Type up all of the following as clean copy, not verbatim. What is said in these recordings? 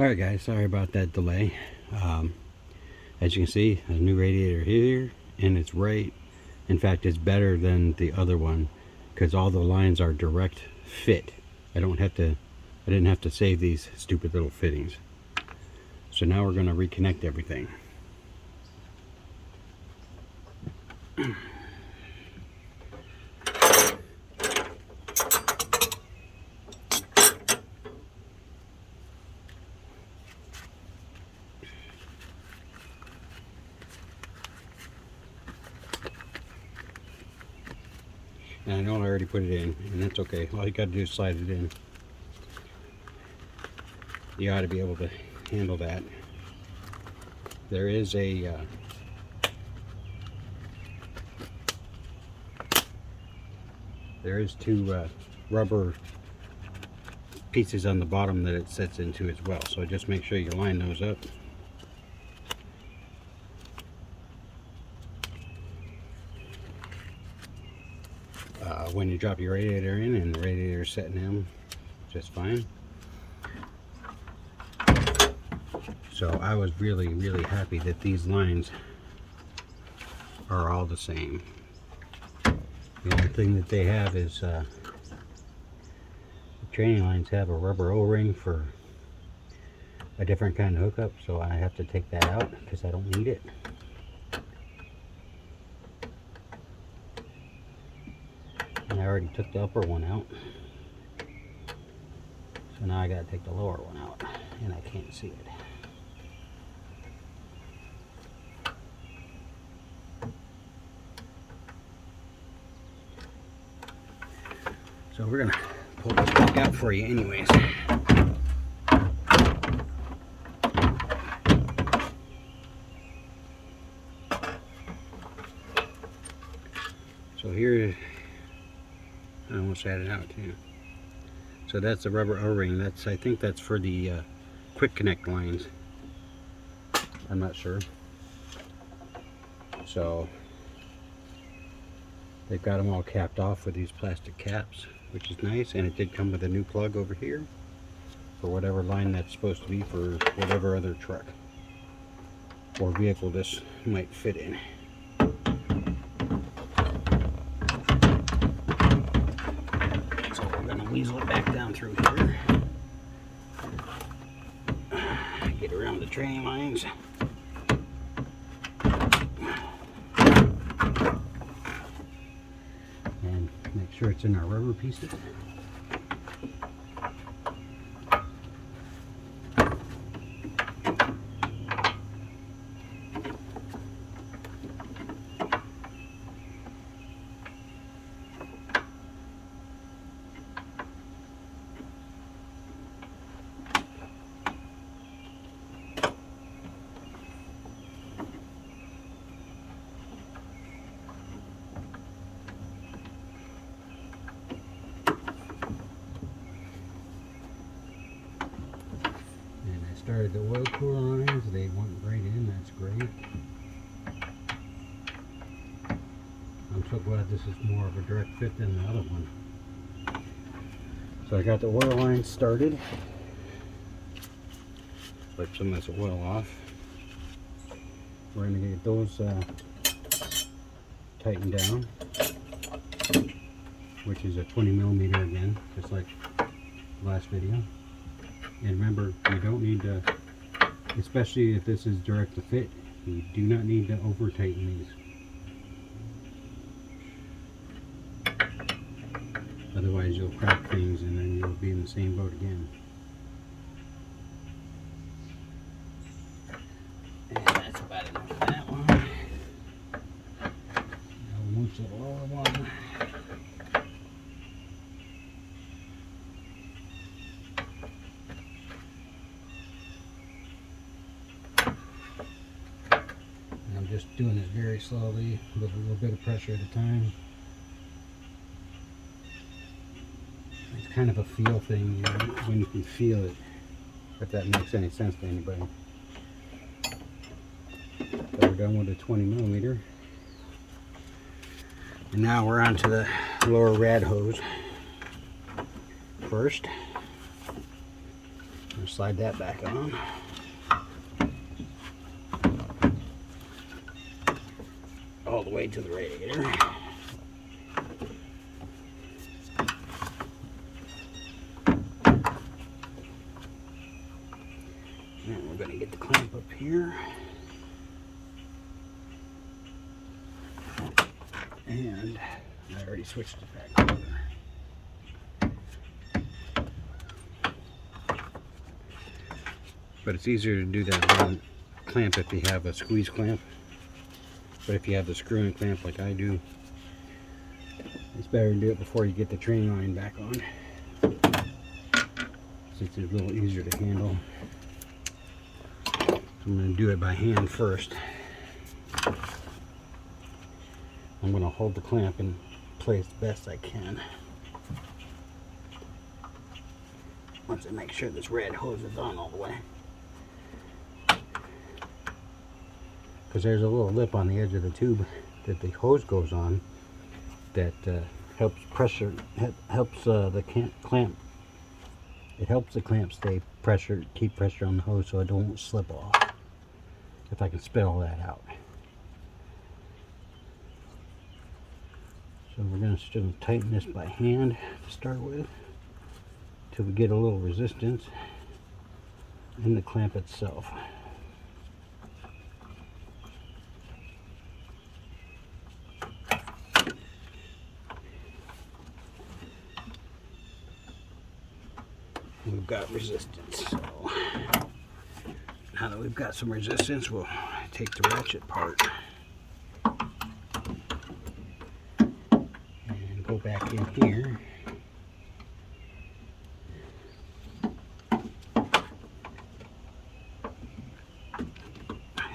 Alright guys, sorry about that delay. As you can see, a new radiator here, and it's right. In fact, it's better than the other one because all the lines are direct fit. I didn't have to save these stupid little fittings. So now we're going to reconnect everything. And I know I already put it in, and that's okay. All you got to do is slide it in. You ought to be able to handle that. There is a two rubber pieces on the bottom that it sets into as well. So just make sure you line those up. When you drop your radiator in, and the radiator is setting in just fine. So I was really happy that these lines are all the same. The only thing that they have is the training lines have a rubber O-ring for a different kind of hookup, so I have to take that out because I don't need it. And I already took the upper one out, so now I gotta take the lower one out, and I can't see it. So we're gonna pull this back out for you anyways. So here, I almost had it out too. So that's the rubber O-ring. I think that's for the quick connect lines. I'm not sure. So they've got them all capped off with these plastic caps, which is nice, and it did come with a new plug over here for whatever line that's supposed to be for whatever other truck or vehicle this might fit in. So we're going to weasel it back down through here, get around the training lines. Make sure it's in our rubber pieces. Started the oil cooler lines, they went right in, that's great. I'm so glad this is more of a direct fit than the other one. So I got the oil lines started. Wipe some of this oil off. We're going to get those tightened down, which is a 20mm again, just like the last video. And remember, you don't need to, especially if this is direct to fit, you do not need to over tighten these. Otherwise you'll crack things and then you'll be in the same boat again. And that's about enough for that one. Now we'll move to the lower one. Just doing this very slowly with a little bit of pressure at a time. It's kind of a feel thing, you know, when you can feel it, if that makes any sense to anybody. So we're done with the 20mm. And now we're on to the lower rad hose first. I'll slide that back on. All the way to the radiator. And we're going to get the clamp up here. And I already switched it back over. But it's easier to do that one clamp if you have a squeeze clamp. But if you have the screw-in clamp like I do, it's better to do it before you get the training line back on. Since it's a little easier to handle. So I'm going to do it by hand first. I'm going to hold the clamp in place the best I can. Once I make sure this red hose is on all the way. Because there's a little lip on the edge of the tube that the hose goes on that helps pressure, helps the clamp. It helps the clamp stay keep pressure on the hose so it won't slip off. If I can spit all that out. So we're going to still tighten this by hand to start with, till we get a little resistance in the clamp itself. We've got resistance, so now that we've got some resistance, we'll take the ratchet part and go back in here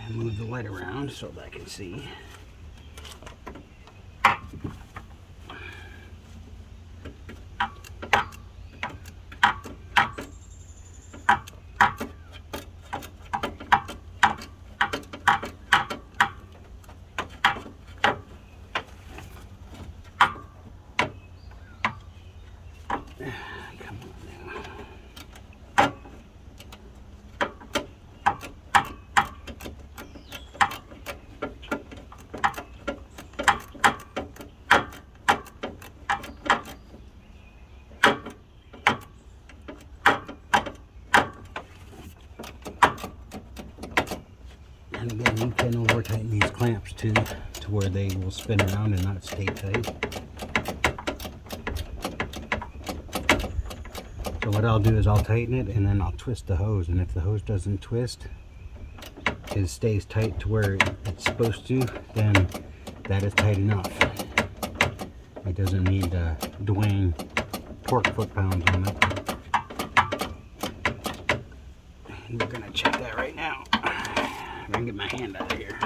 and move the light around so that I can see. Come on now. And again, you can over tighten these clamps too, to where they will spin around and not stay tight. So what I'll do is I'll tighten it and then I'll twist the hose, and if the hose doesn't twist, it stays tight to where it's supposed to, then that is tight enough. It doesn't need Dwayne torque foot-pounds on it. And we're gonna check that right now. I'm gonna get my hand out of here.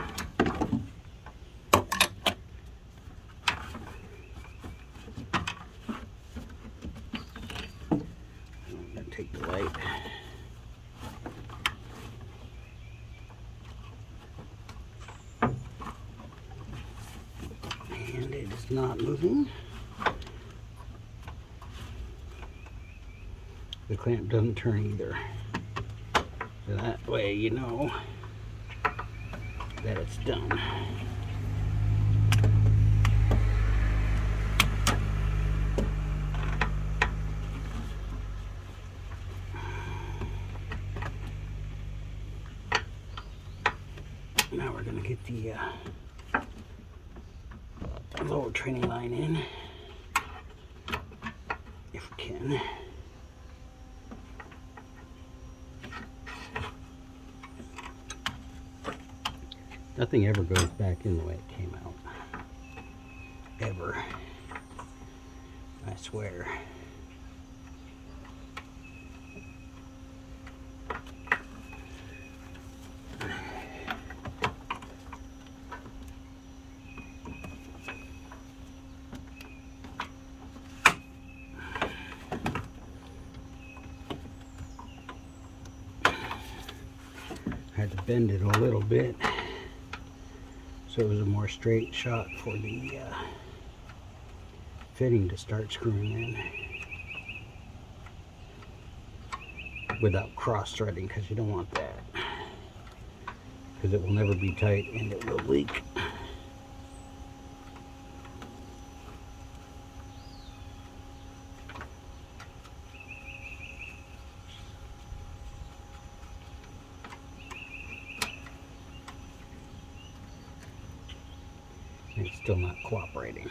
Take the light. And it is not moving. The clamp doesn't turn either. So that way you know that it's done. Now we're going to get the lower training line in, if we can. Nothing ever goes back in the way it came out. Ever. I swear. Had to bend it a little bit so it was a more straight shot for the fitting to start screwing in. without cross threading, because you don't want that, because it will never be tight and it will leak. It's still not cooperating.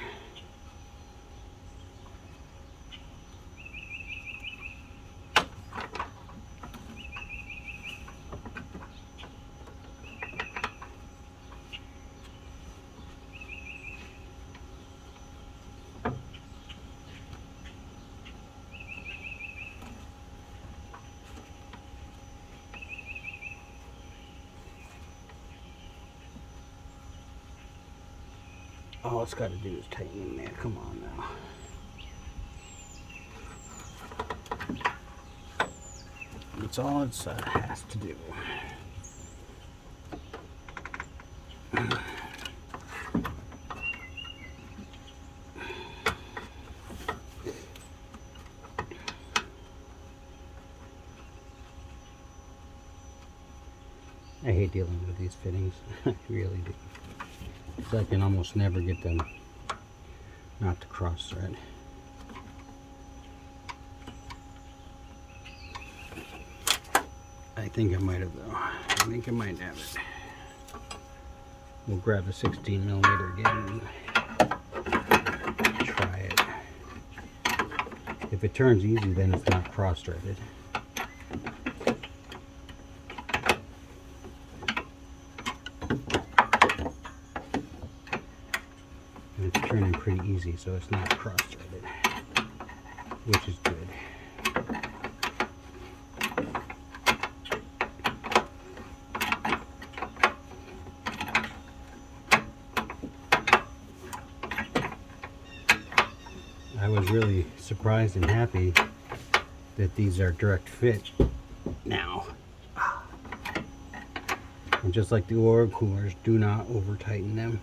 All it's got to do is tighten in there. Come on now. That's all it has to do. I hate dealing with these fittings. I really do. I can almost never get them not to cross thread. I think I might have though. I think I might have it. We'll grab the 16mm again and try it. If it turns easy, then it's not cross threaded. It's turning pretty easy, so it's not cross-threaded, which is good. I was really surprised and happy that these are direct fit now. And just like the oil coolers, do not over tighten them.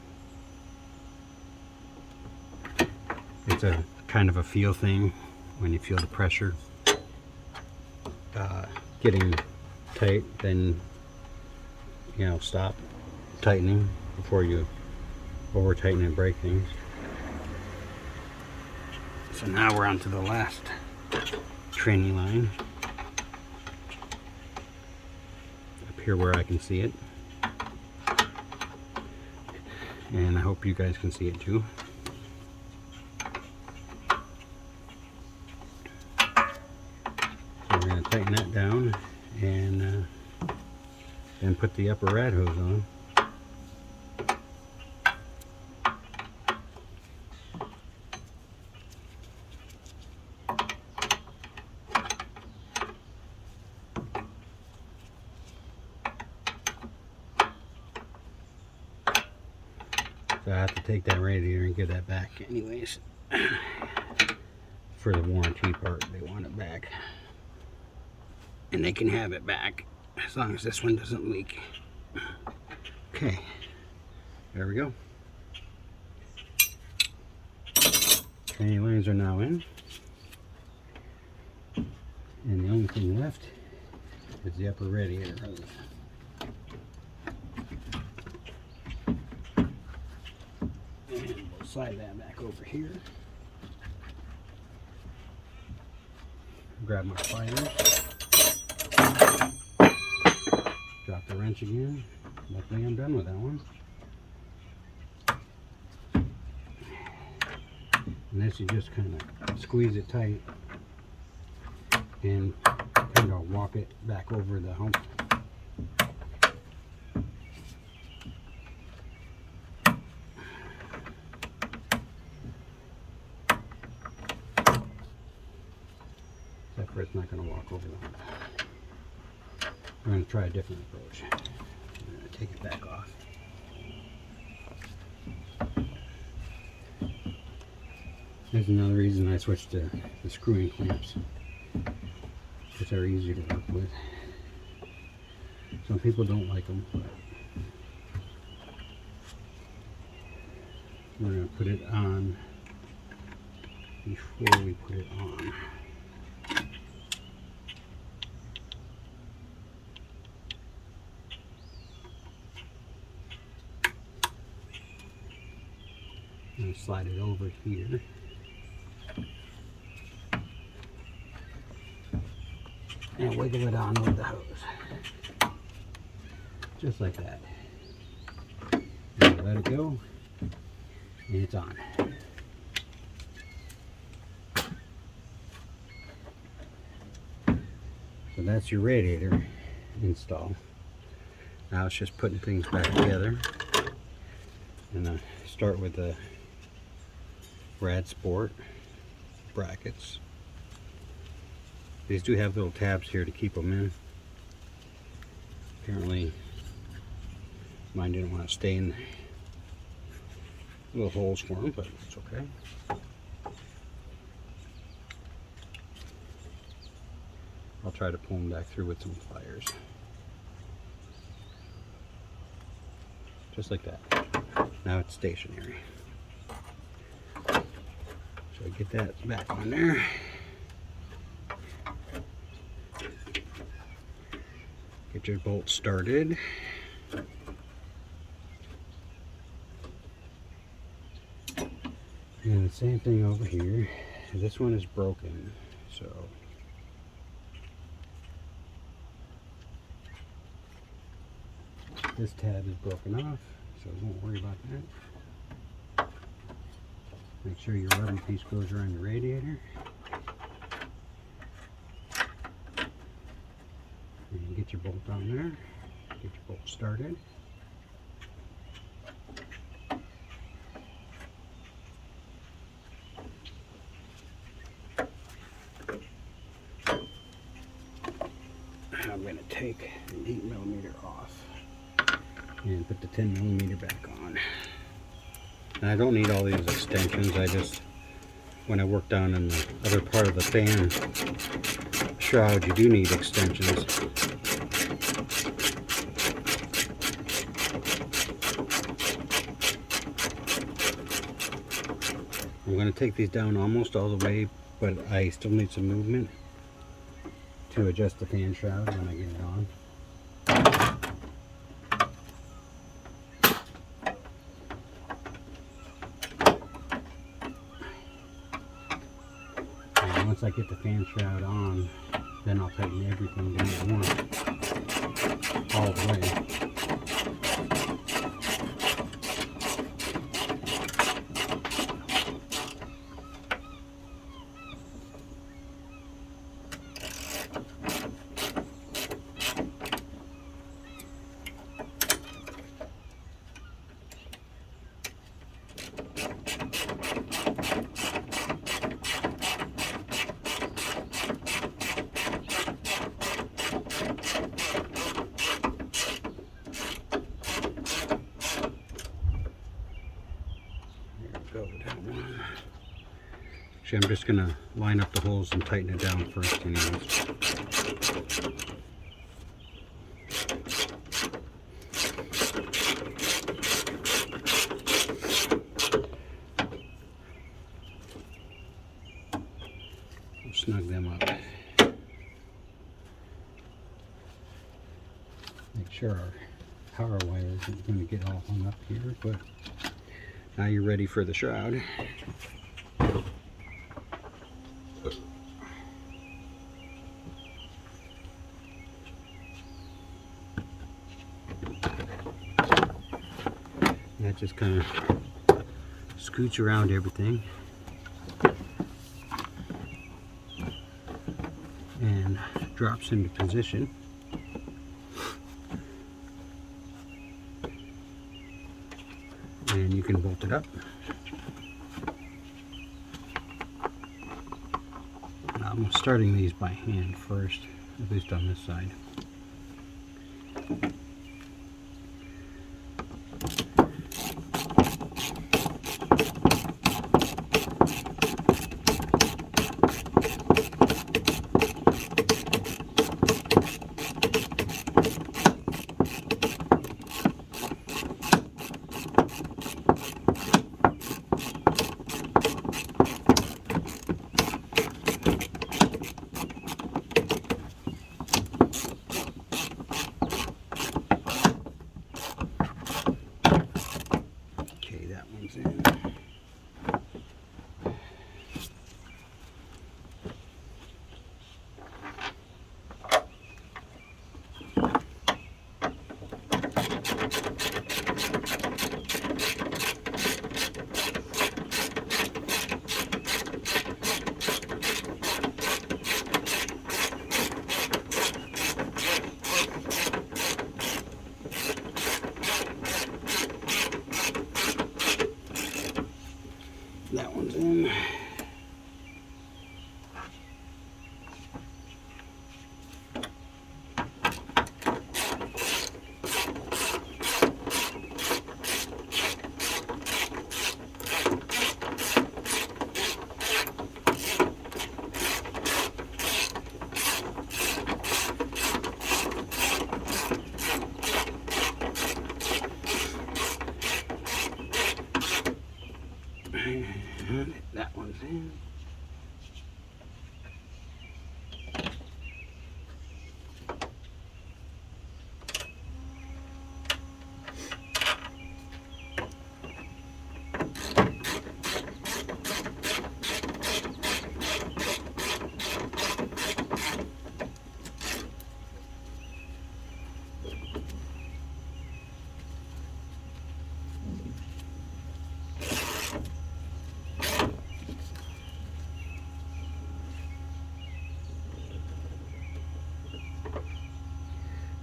It's a kind of a feel thing when you feel the pressure getting tight, then stop tightening before you over tighten and break things. So now we're on to the last training line up here where I can see it, and I hope you guys can see it too. We're going to tighten that down and then put the upper rad hose on. So I have to take that radiator and give that back anyways. For the warranty part, they want it back. And they can have it back as long as this one doesn't leak. Okay, there we go. Training lines are now in. And the only thing left is the upper radiator hose. And we'll slide that back over here. Grab my pliers. Drop the wrench again. Luckily I'm done with that one. And this you just kind of squeeze it tight and kind of walk it back over the hump. Except for it's not going to walk over the hump. We're going to try a different approach. I'm going to take it back off. There's another reason I switched to the screw-in clamps, because they're easier to work with. Some people don't like them, but we're going to put it on before we put it on. going to slide it over here. And wiggle it on with the hose. Just like that. And let it go. And it's on. So that's your radiator install. Now it's just putting things back together. And start with the Rad Sport brackets. These do have little tabs here to keep them in. Apparently mine didn't want to stay in little holes for them, but it's okay. I'll try to pull them back through with some pliers. Just like that. Now it's stationary. So I get that back on there. Get your bolt started. And the same thing over here. This one is broken, so this tab is broken off, so don't worry about that. Make sure your rubber piece goes around your radiator. And get your bolt on there. Get your bolt started. I'm going to take an 8mm off and put the 10mm back on. And I don't need all these extensions. I just, when I work down in the other part of the fan shroud, you do need extensions. I'm going to take these down almost all the way, but I still need some movement to adjust the fan shroud when I get it on. And once I get the fan shroud on, then I'll tighten everything down at once, all the way. Actually, I'm just going to line up the holes and tighten it down first anyways. We'll snug them up. Make sure our power wire isn't going to get all hung up here, but now you're ready for the shroud. That just kind of scoots around everything and drops into position. And you can bolt it up. I'm starting these by hand first, at least on this side. And that one's in.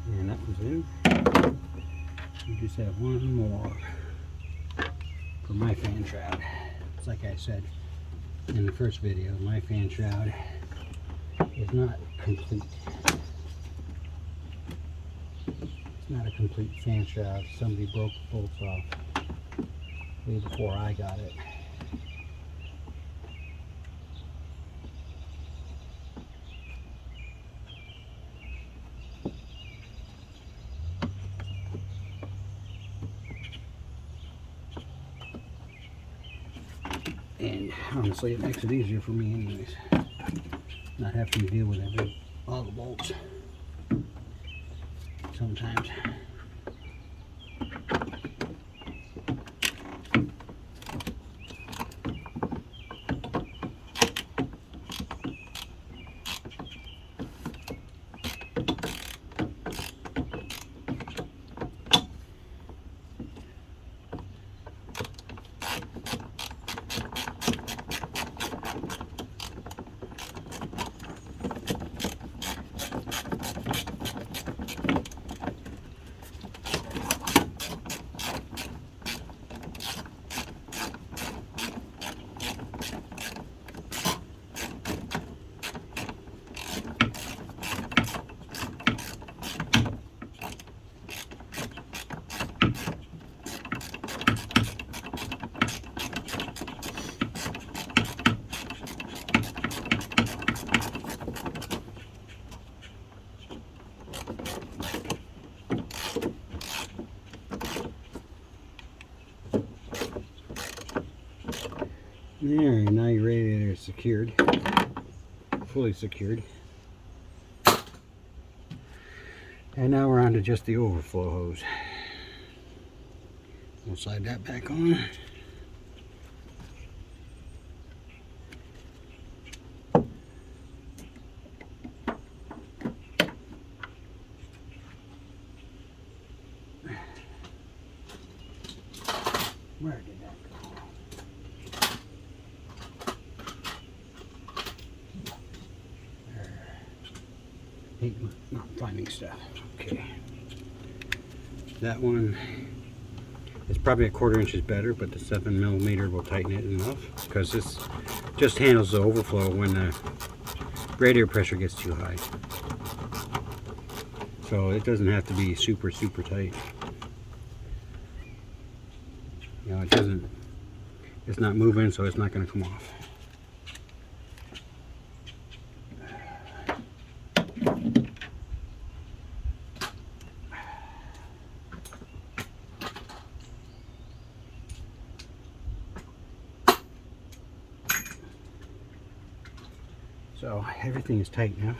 And that one's in. We just have one more for my fan shroud. It's like I said in the first video, my fan shroud is not complete. It's not a complete fan shroud. Somebody broke the bolts off way before I got it. And honestly, it makes it easier for me anyways. Not having to deal with all the bolts sometimes. There, now your radiator is secured, fully secured. And now we're on to just the overflow hose. We'll slide that back on. Where did that go? Hate not finding stuff. Okay. That one is probably a 1/4 inches better, but the 7mm will tighten it enough because this just handles the overflow when the radiator pressure gets too high. So it doesn't have to be super tight. You know, it's not moving, so it's not going to come off. So everything is tight now.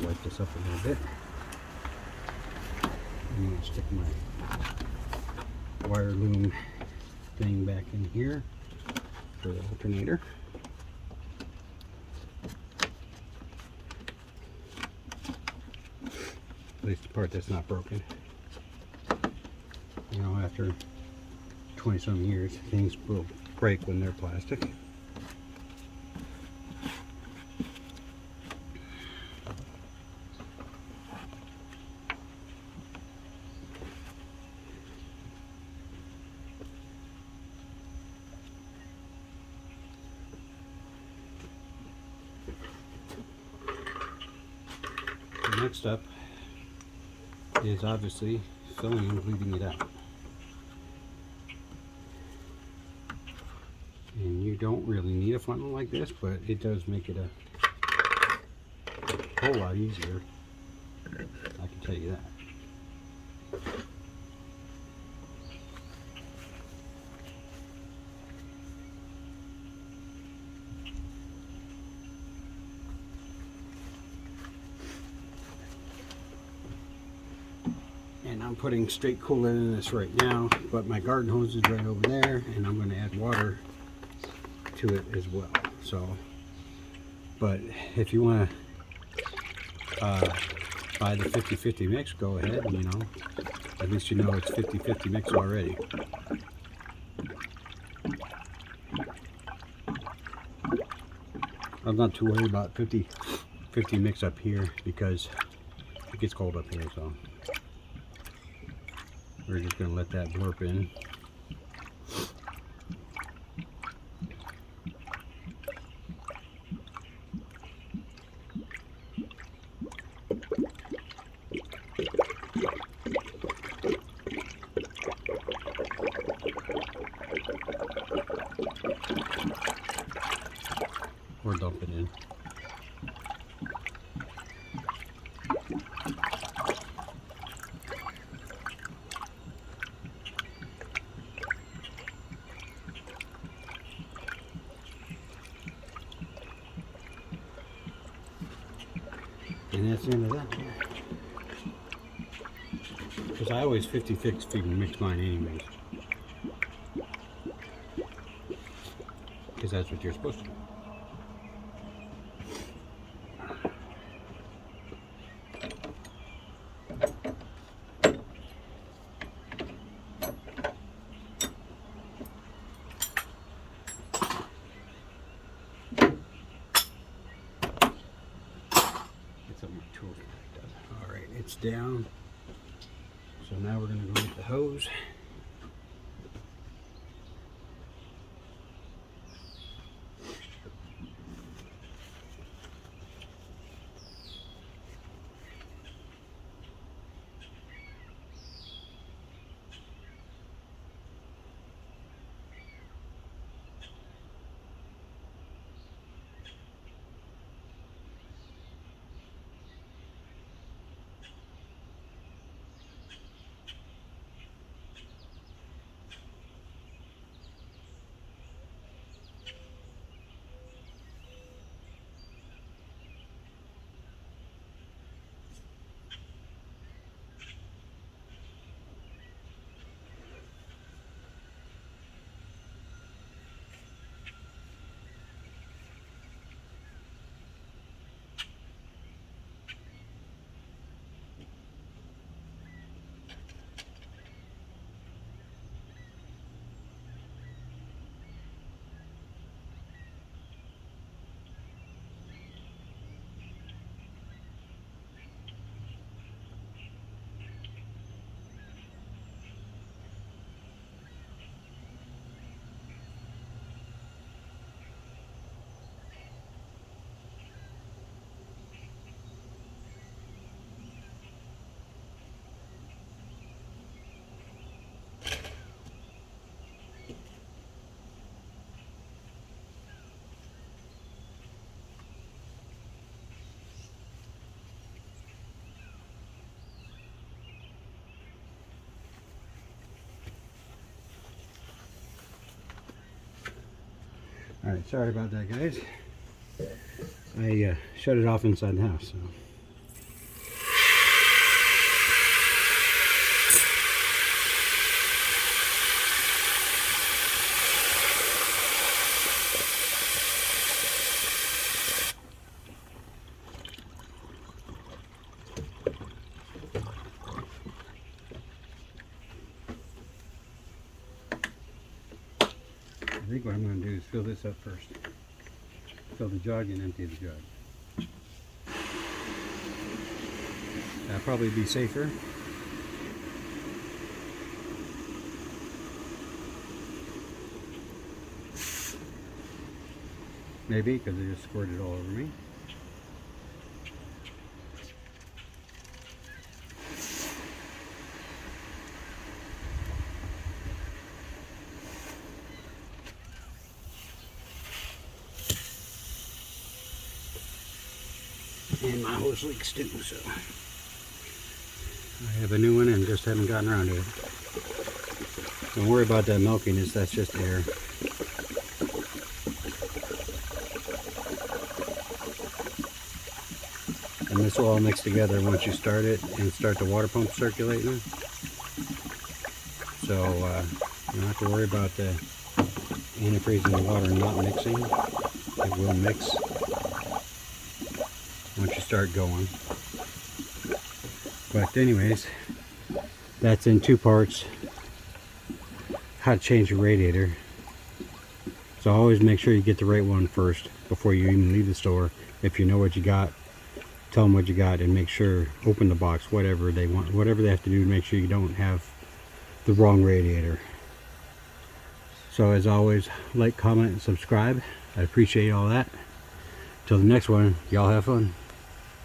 Wipe this up a little bit. I'm going to stick my wire loom thing back in here for the alternator. At least the part that's not broken. You know, after 20-some years, things will break when they're plastic. Next up is obviously filling and bleeding it out. And you don't really need a funnel like this, but it does make it a whole lot easier. I can tell you that. I'm putting straight coolant in this right now, but my garden hose is right over there, and I'm going to add water to it as well. So, but if you want to buy the 50-50 mix, go ahead, and, you know, at least you know it's 50-50 mix already. I'm not too worried about 50-50 mix up here because it gets cold up here, so we're just going to let that blurp in. Or dump it in. And that's the end of that. Because I always 50-50 mix mine anyways. Because that's what you're supposed to do. Alright, it's down. So now we're going to go get the hose. Alright, sorry about that, guys. I shut it off inside the house. So. I think what I'm going to do is fill this up first. Fill the jug and empty the jug. That'll probably be safer. Maybe, because they just squirted all over me. And my hose leaks too, so I have a new one and just haven't gotten around to it. Don't worry about that milkiness, that's just air. And this will all mix together once you start it and start the water pump circulating. So you don't have to worry about the antifreeze and the water not mixing. It will mix once you start going. But anyways, that's in 2 parts, how to change your radiator. So always make sure you get the right one first before you even leave the store. If you know what you got, tell them what you got, and make sure, open the box, whatever they want, whatever they have to do to make sure you don't have the wrong radiator. So as always, like, comment, and subscribe. I appreciate all that. Till the next one, y'all have fun.